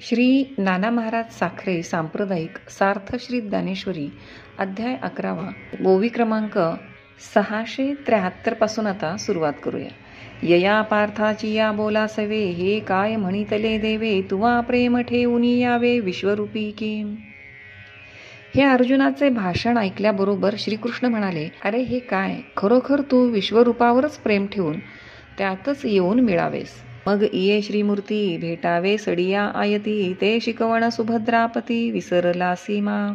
श्री नाना महाराज साखरे सांप्रदायिक सार्थ श्री ज्ञानेश्वरी अध्याय 11 ओवी क्रमांक 673 पासून आता सुरुवात करूया. यया पार्थाची या बोला सवे, हे काय म्हणितले देवे, तुवा प्रेम ठेवूनी यावे विश्वरूपी की. हे अर्जुनाचे भाषण ऐकल्याबरोबर श्रीकृष्ण म्हणाले, अरे हे काय, खरोखर तू विश्वरूपावरच प्रेम ठेवून त्यातच येऊन मिळावेस. मग इये श्रीमूर्ती भेटावे सडिया आयती, ते शिकवण सुभद्रापती विसरला सीमा.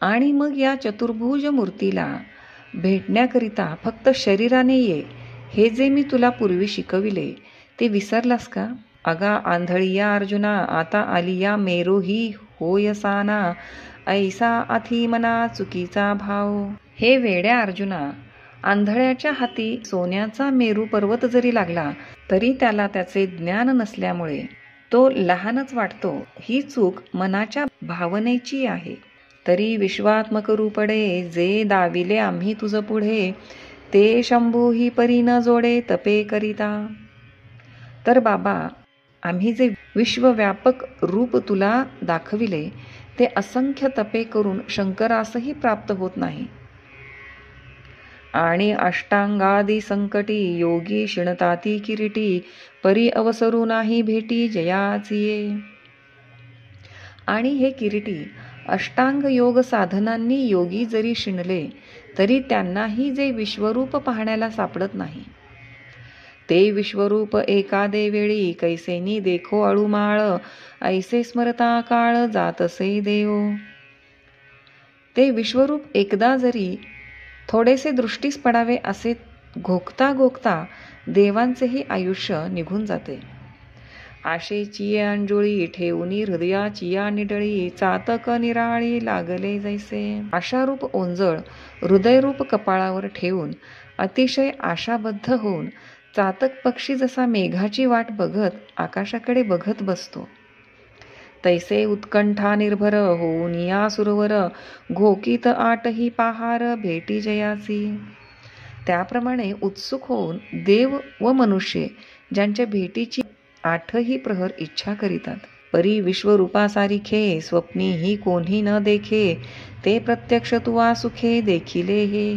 आणि मग या चतुर्भुज मूर्तीला भेटण्याकरिता फक्त शरीराने ये, हे जे मी तुला पूर्वी शिकविले ते विसरलास का. अगा आंधळिया अर्जुना, आता आलिया मेरो ही होयसाना, ऐसा अथी मना चुकीचा भाव. हे वेड्या अर्जुना, आंधळ्याच्या हाती सोन्याचा मेरू पर्वत जरी लागला तरी त्याला त्याचे ज्ञान नसल्यामुळे तो लहानच वाटतो. ही चूक मनाच्या भावनेची आहे. तरी विश्वात्मक रूपडे, जे दाविले आम्ही तुझ पुढे, ते शंभू ही परी न जोडे तपे करिता. तर बाबा, आम्ही जे विश्वव्यापक रूप तुला दाखविले ते असंख्य तपे करून शंकरासही प्राप्त होत नाही. आणि अष्टांगादी संकटी योगी शिणताती किरीटी, परी अवसरू नाही भेटी जयाचिये. आणि हे किरीटी, अष्टांग योग साधनांनी योगी जरी शिणले तरी त्यांनाही जे विश्वरूप पाहण्याला सापडत नाही. ते विश्वरूप एकादे वेळी कैसेनी देखो अळूमाळ, ऐसे स्मरता काळ जातसे देव. ते विश्वरूप एकदा जरी थोडेसे दृष्टीस पडावे असे घोकता घोकता देवांचेही आयुष्य निघून जाते. आशेची अंजुळी ठेवूनी हृदयाचिया निडळी, चातक निराळी लागले जैसे. आशारूप ओंजळ हृदयरूप कपाळावर ठेवून अतिशय आशाबद्ध होऊन चातक पक्षी जसा मेघाची वाट बघत आकाशाकडे बघत बसतो, तैसे उत्कंठा निर्भर होऊन या सुरवर, घोकीत आटही पहार भेटी जयासी. त्याप्रमाणे उत्सुक होऊन देव व मनुष्य ज्यांच्या भेटीची आठही प्रहर इच्छा करीतात. परी विश्वरूपासारिखे स्वप्नी ही कोणी न देखे, ते प्रत्यक्ष तुवा सुखे देखिले हे.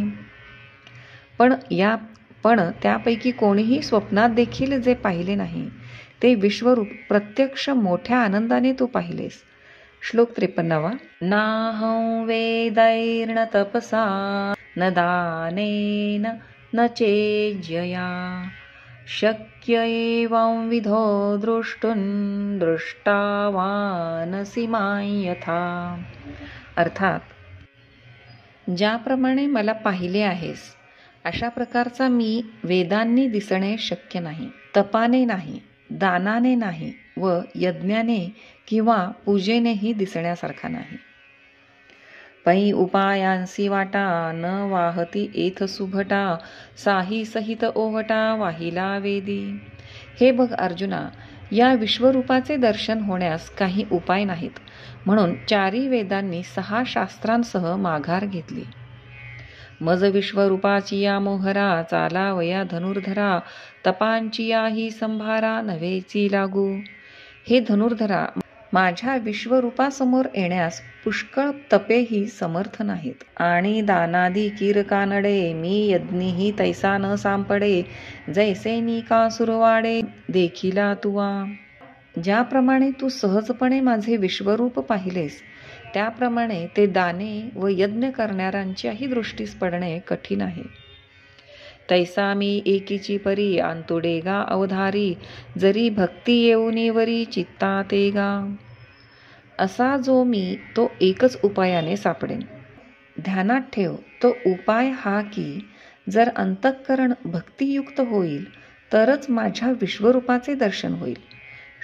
पण त्यापैकी कोणीही स्वप्नात देखील जे पाहिले नाही ते विश्वरूप प्रत्यक्ष मोठ्या आनंदाने तू पाहिलेस. श्लोक 53. नाहं वेदैर्न तपसा न दानेन न चेज्यया, शक्य एवं विधो दृष्टुं दृष्टावानसि मां यथा. अर्थात, ज्याप्रमाणे मला पाहिले आहेस अशा प्रकारचा मी वेदांनी दिसणे शक्य नाही, तपाने नाही, दानाने नाही व यज्ञाने किंवा पूजेनेही दिसण्यासारखा नाही. पै उपायांसी वाटा न वाहती एथ सुभटा, साही सहित ओहटा वाहिला वेदी. हे बघ अर्जुना, या विश्वरूपाचे दर्शन होण्यास काही उपाय नाहीत, म्हणून चारी वेदांनी 6 शास्त्रांसह माघार घेतली. मज विश्वरूपाची या मोहरा, चालावया धनुर्धरा, तपांची याही संभारा नव्हेची लागू. हे धनुर्धरा, माझ्या विश्वरूपासमोर येण्यास पुष्कळ तपेही समर्थ नाहीत. आणि दानादी कीरकानडे, मी यज्ञीही तैसा न सांपडे, जैसे निका सुरवाडे देखिला तुवा. ज्याप्रमाणे तू सहजपणे माझे विश्वरूप पाहिलेस त्याप्रमाणे ते दाने व यज्ञ करणाऱ्यांच्याही दृष्टीस पडणे कठीण आहे. तैसा मी एकीची परी, अंतुडेगा अवधारी, जरी भक्ती येऊनी वरी चित्ता तेगा. असा जो मी तो एकच उपायाने सापडेन. ध्यानात ठेव, तो उपाय हा की जर अंतःकरण भक्तियुक्त होईल तरच माझ्या विश्वरूपाचे दर्शन होईल.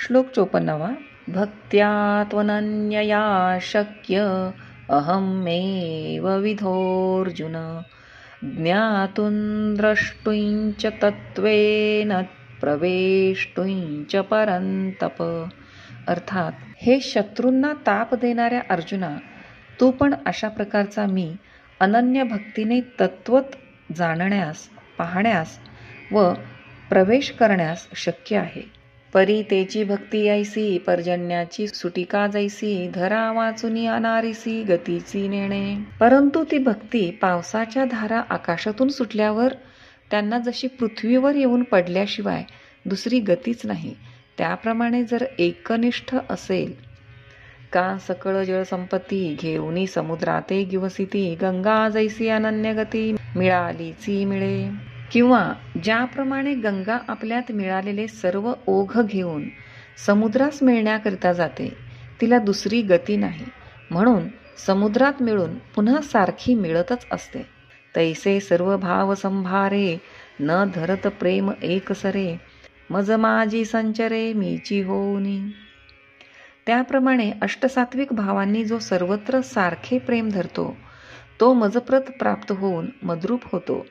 श्लोक 54. भक्त्या त्वनन्यया शक्य अहमेव विधोऽर्जुन, ज्ञातुं द्रष्टुंच तत्त्वेन प्रवेष्टुंच परंतप. अर्थात, हे शत्रूंना ताप देणाऱ्या अर्जुना, तू पण अशा प्रकारचा मी अनन्य भक्तीने तत्त्वत जाणण्यास, पाहण्यास व प्रवेश करण्यास शक्य आहे. परी तेची भक्ती ऐसी, पर्जन्याची सुटिका जैसी, धरा वाचुनी अनारिसी गतीची नेणे. परंतु ती भक्ती पावसाच्या धारा आकाशातून सुटल्यावर त्यांना जशी पृथ्वीवर येऊन पडल्याशिवाय दुसरी गतीच नाही, त्याप्रमाणे जर एकनिष्ठ असेल, का सकळ जळसंपत्ती घेऊनी समुद्राते गिवसिती, गंगा जैसी अनन्य गती मिळालीची मिळे. किंवा ज्याप्रमाणे गंगा आपल्यात मिळालेले सर्व ओघ घेऊन समुद्रास मिळण्याकरिता जाते, तिला दुसरी गती नाही, म्हणून समुद्रात मिळून पुन्हा सारखी मिळतच असते. तैसे सर्व भाव संभारे, न धरत प्रेम एकसरे, मज माझी संचरे मीची होऊनी. त्याप्रमाणे अष्टसात्विक भावांनी जो सर्वत्र सारखे प्रेम धरतो, तो मजप्रत प्राप्त होऊन मद्रूप होतो.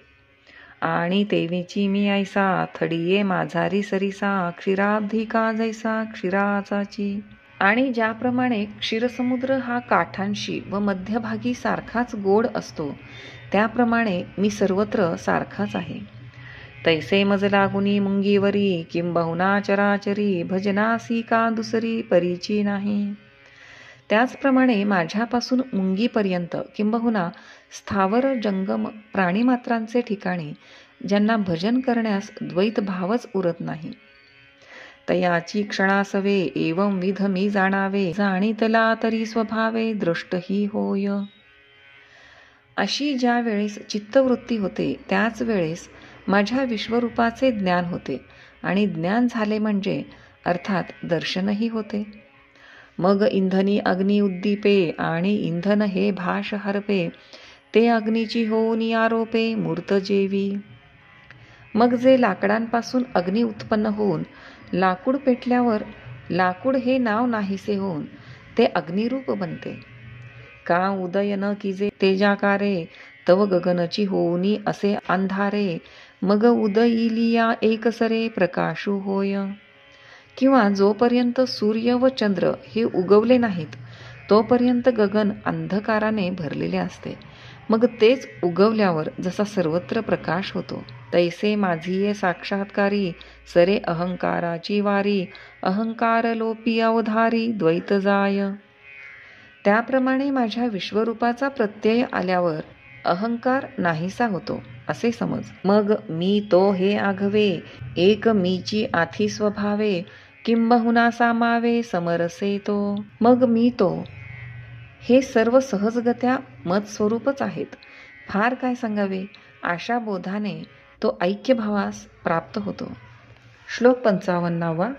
आणि तेवीची मी ऐसा, थडिये माझारी सरिसा, क्षीराब्धिका जैसा क्षीराचाची. आणि ज्याप्रमाणे क्षीरसमुद्र हा काठांशी व मध्यभागी सारखाच गोड असतो, त्याप्रमाणे मी सर्वत्र सारखाच आहे. तैसे मज लागुनी मुंगीवरी, किंबहुना चराचरी, भजनासी का दुसरी परीची नाही. त्याचप्रमाणे माझ्यापासून मुंगीपर्यंत किंबहुना स्थावर जंगम प्राणीमात्रांचे ठिकाणी ज्यांना भजन करण्यास द्वैत भावच उरत नाही, तयाची क्षणासवे एवं विध मी जाणावे, जाणीतला तरी स्वभावे दृष्टही होय. अशी ज्या वेळेस चित्तवृत्ती होते, त्याच वेळेस माझ्या विश्वरूपाचे ज्ञान होते, आणि ज्ञान झाले म्हणजे अर्थात दर्शनही होते. मग इंधनी अग्नी उद्दीपे, आणि इंधन हे भाष हरपे, ते अग्नीची होऊनी आरोपे मूर्त जेवी. मग जे लाकडांपासून अग्नी उत्पन्न होऊन लाकूड पेटल्यावर लाकूड हे नाव नाहीसे होऊन ते अग्निरूप बनते. का उदय न किजे तेजाकारे, तव गगनची होऊनी असे अंधारे, मग उदयिलिया एकसरे प्रकाशू होय. किंवा जोपर्यंत सूर्य व चंद्र हे उगवले नाहीत, तोपर्यंत गगन अंधकाराने भरलेले असते. मग तेच उगवल्यावर जसा सर्वत्र प्रकाश होतो, तैसे माझी साक्षात्कारी, सरे अहंकाराची वारी, अहंकार लोपी अवधारी द्वैत जाय. त्याप्रमाणे माझ्या विश्वरूपाचा प्रत्यय आल्यावर अहंकार नाहीसा होतो असे समज. मग मी तो हे आघवे, एक मीची आथी स्वभावे, किंबहुना सामावे समरसे तो. मग मी तो हे सर्व सहजगत्या मत स्वरूपच आहेत. फार काय सांगावे, अशा बोधाने तो ऐक्यभावास प्राप्त होतो. श्लोक 55.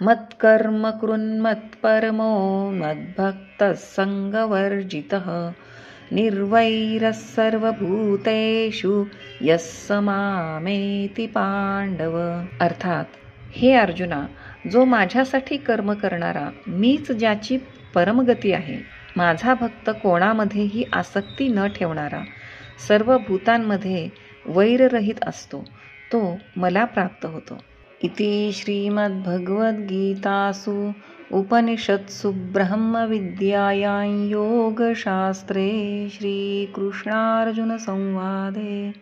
मत्कर्म कृन्मत्परमो मद्भक्तः संगवर्जितः, निर्वैरः सर्वभूतेषु यः मामेति पांडव. अर्थात, हे अर्जुना, जो माझ्यासाठी कर्म करणारा, मीच ज्याची परमगती आहे, माझा भक्त कोणामध्येही आसक्ती न ठेवणारा, सर्व भूतांमध्ये वैररहित असतो, तो मला प्राप्त होतो. इति श्रीमद्भगवद्गीतासु उपनिषत्सु ब्रह्मविद्यायां योगशास्त्रे श्रीकृष्णार्जुनसंवादे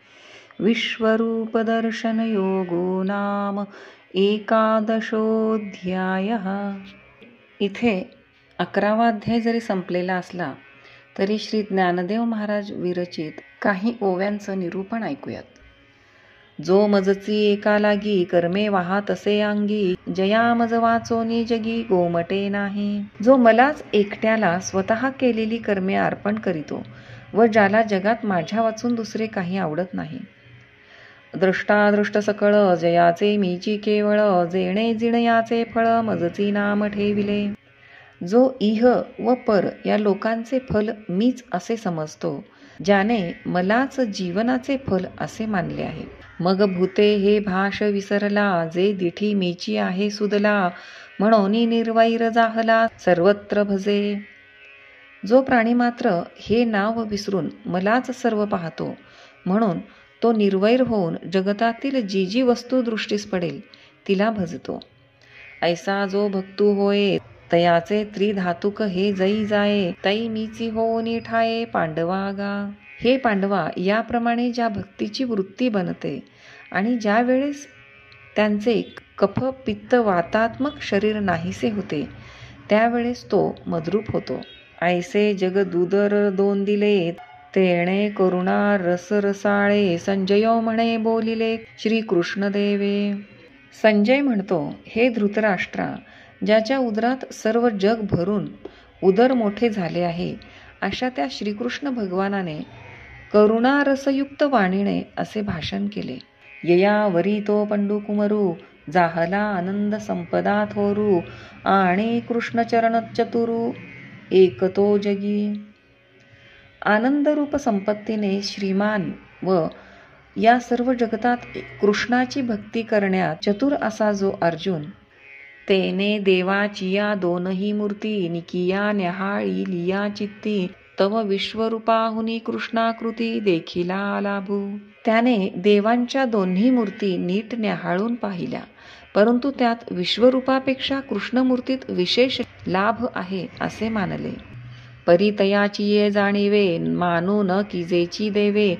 विश्वरूपदर्शनयोगो नाम 11ोऽध्यायः. इथे 11वा अध्याय जरी संपलेला असला तरी श्री ज्ञानदेव महाराज विरचित काही ओव्यांचं निरूपण ऐकूयात. जो मजची एका लागी, कर्मे वाहा तसे अंगी, जया मज वाचोनी जगी गोमटे नाही. जो मलाच एकट्याला स्वतः केलेली कर्मे अर्पण करीतो व ज्याला जगात माझ्या वाचून दुसरे काही आवडत नाही. दृष्टादृष्ट सकळ जयाचे मीची केवळ, जेणे जिणयाचे फळ मजची नाम ठेविले. जो इह व पर या लोकांचे फल मीच असे समजतो, ज्याने मलाच जीवनाचे फल असे मानले आहे. मग भूते हे भाष विसरला, जे दिठी मीची आहे सुदला, म्हणून निर्वैर जाहला सर्वत्र भजे. जो प्राणी मात्र हे नाव विसरून मलाच सर्व पाहतो, म्हणून तो निर्वैर होऊन जगतातील जी जी वस्तू दृष्टीस पडेल तिला भजतो. ऐसा जो भक्तू होय, तयाचे त्रिधातुक हे जई जाये, तई मीची होऊनी ठाये पांडवागा. हे पांडवा, याप्रमाणे ज्या भक्तीची वृत्ती बनते आणि ज्या वेळेस त्यांचे कफ पित्त वातात्मक शरीर नाहीसे होते, त्यावेळेस तो मद्रूप होतो. ऐसे जग दुदर दोन दिले, तेणे करुणा रस रसाळे, संजयो म्हणे बोलिले श्रीकृष्ण देवे. संजय म्हणतो, हे धृतराष्ट्रा, ज्याच्या उदरात सर्व जग भरून उदर मोठे झाले आहे, अशा त्या श्रीकृष्ण भगवानाने करुणारसयुक्त वाणीने असे भाषण केले. ययावरी तो पंडुकुमरू, जाहला आनंद संपदा थोरू, आणि कृष्णचरण चतुरू एकतो जगी. आनंदरूप संपत्तीने श्रीमान व या सर्व जगतात कृष्णाची भक्ती करण्यात चतुर असा जो अर्जुन, तेने देवाचिया दोनही मूर्ती, निकिया न्याहाळी लिया चित्ती, तव विश्वरूपाहुनी कृष्णाकृती देखिला लाभू. त्याने देवांच्या दोन्ही मूर्ती नीट न्याहाळून पाहिल्या, परंतु त्यात विश्वरूपापेक्षा कृष्णमूर्तीत विशेष लाभ आहे असे मानले. परितयाची ये जाणीवे, मानू न किजेची देवे,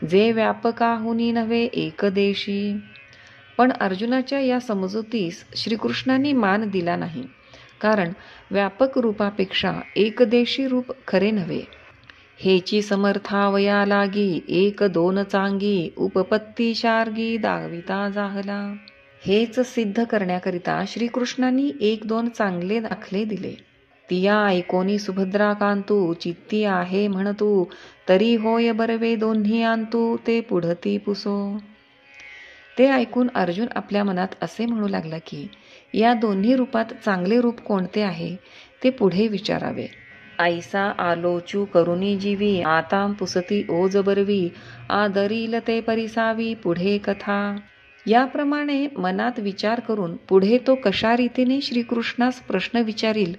जे व्यापकाहुनी नव्हे एकदेशी. पण अर्जुनाच्या या समजुतीस श्रीकृष्णांनी मान दिला नाही, कारण व्यापक रूपापेक्षा एकदेशी रूप खरे नव्हे. हेची समर्थावया लागी, एक दोन चांगी, उपपत्ती शार्गी दाविता जाहला. हेच सिद्ध करण्याकरिता श्रीकृष्णांनी एक दोन चांगले दाखले दिले. तिया ऐकोनी सुभद्रा कांतू, चित्ती आहे म्हणतू, तरी होय बरवे दोन्ही आणतू, ते पुढती पुसो. ते ऐकून अर्जुन आपल्या मनात असे म्हणू लागला की या दोन्ही रूपात चांगले रूप कोणते आहे ते पुढे विचारावे. ऐसा आलोचू करुणी जीवी, आता पुसती ओज बरवी, आदरील ते परिसावी पुढे कथा. याप्रमाणे मनात विचार करून पुढे तो कशा रीतीने श्रीकृष्णास प्रश्न विचारील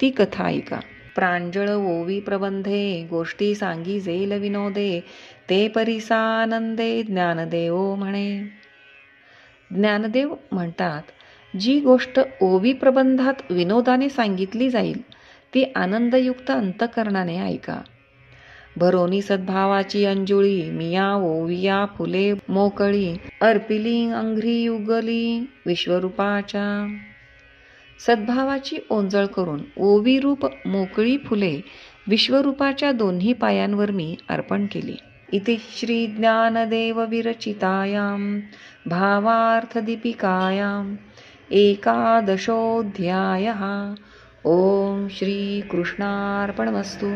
ती कथा ऐका. प्रांजळ ओवी प्रबंधे, गोष्टी सांगी जेल विनोदे, ते परिसानंदे ज्ञानदेव म्हणे. ज्ञानदेव म्हणतात, जी गोष्ट ओवी प्रबंधात विनोदाने सांगितली जाईल ती आनंदयुक्त अंतकरणाने ऐका. भरोनी सद्भावाची अंजुळी, मिया ओविया फुले मोकळी, अर्पिली अंघ्री युगली विश्वरूपाच्या. सद्भावाची ओंजळ करून ओवी रूप मोकळी फुले विश्वरूपाच्या दोन्ही पायांवर मी अर्पण केली. इति श्री ज्ञानदेव विरचितायां भावार्थदीपिकायां 11 ओम श्री कृष्णार्पणमस्तु.